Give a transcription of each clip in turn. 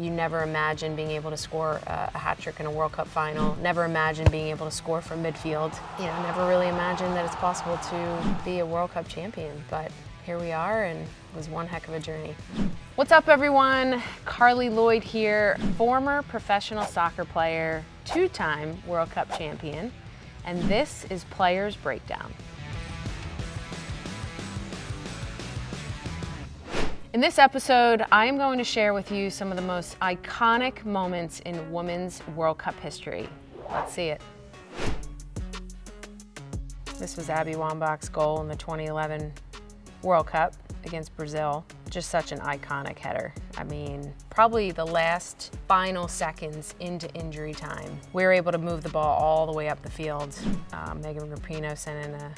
You never imagine being able to score a hat trick in a World Cup final, never imagine being able to score from midfield. You know, never really imagined that it's possible to be a World Cup champion, but here we are, and it was one heck of a journey. What's up, everyone? Carli Lloyd here, former professional soccer player, two-time World Cup champion, and this is Players Breakdown. In this episode, I am going to share with you some of the most iconic moments in women's World Cup history. Let's see it. This was Abby Wambach's goal in the 2011 World Cup against Brazil. Just such an iconic header. I mean, probably the last final seconds into injury time, we were able to move the ball all the way up the field. Megan Rapinoe sent in an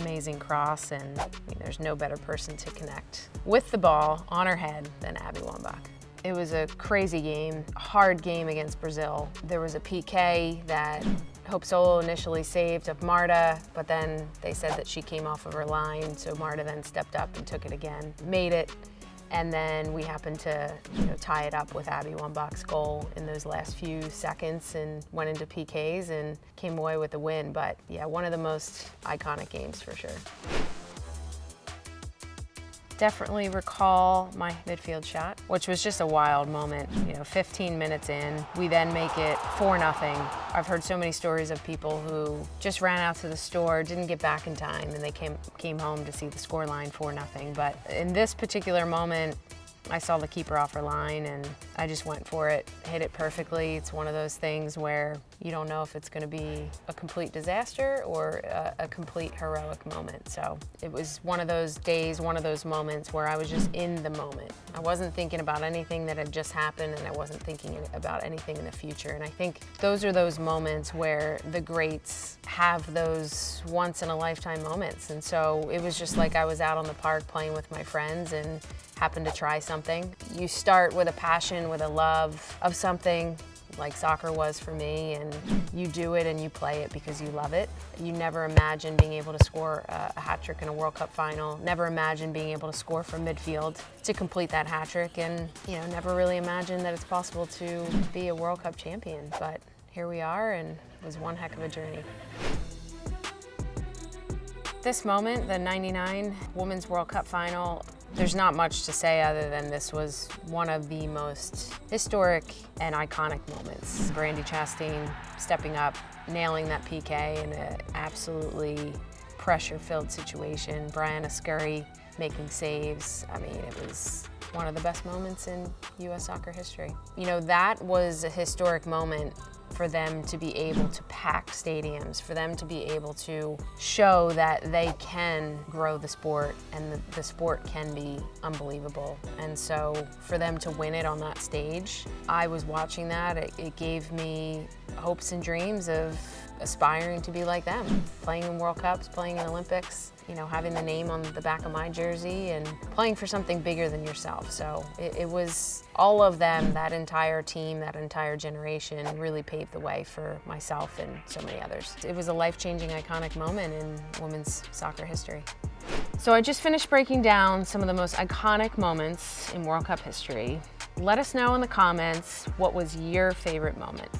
amazing cross, and I mean, there's no better person to connect with the ball on her head than Abby Wambach. It was a crazy game, hard game against Brazil. There was a PK that Hope Solo initially saved of Marta, but then they said that she came off of her line, so Marta then stepped up and took it again, made it, and then we happened to tie it up with Abby Wambach's goal in those last few seconds and went into PKs and came away with the win. But yeah, one of the most iconic games for sure. Definitely recall my midfield shot, which was just a wild moment. 15 minutes in, we then make it 4-0. I've heard so many stories of people who just ran out to the store, didn't get back in time, and they came home to see the scoreline 4-0. But in this particular moment, I saw the keeper off her line and I just went for it, hit it perfectly. It's one of those things where you don't know if it's going to be a complete disaster or a complete heroic moment. So it was one of those days, one of those moments where I was just in the moment. I wasn't thinking about anything that had just happened, and I wasn't thinking about anything in the future. And I think those are those moments where the greats have those once-in-a-lifetime moments. And so it was just like I was out on the park playing with my friends and happened to try something. You start with a passion, with a love of something, like soccer was for me, and you do it and you play it because you love it. You never imagine being able to score a hat trick in a World Cup final, never imagine being able to score from midfield to complete that hat trick, and never really imagine that it's possible to be a World Cup champion. But here we are, and it was one heck of a journey. This moment, the '99 Women's World Cup final, there's not much to say other than this was one of the most historic and iconic moments. Brandi Chastain stepping up, nailing that PK in an absolutely pressure-filled situation. Brianna Scurry making saves. I mean, it was one of the best moments in U.S. soccer history. That was a historic moment for them to be able to pack stadiums, for them to be able to show that they can grow the sport and the sport can be unbelievable. And so for them to win it on that stage, I was watching that. It gave me hopes and dreams of aspiring to be like them, playing in World Cups, playing in Olympics, having the name on the back of my jersey and playing for something bigger than yourself. So it was all of them, that entire team, that entire generation really paved the way for myself and so many others. It was a life-changing, iconic moment in women's soccer history. So I just finished breaking down some of the most iconic moments in World Cup history. Let us know in the comments, what was your favorite moment?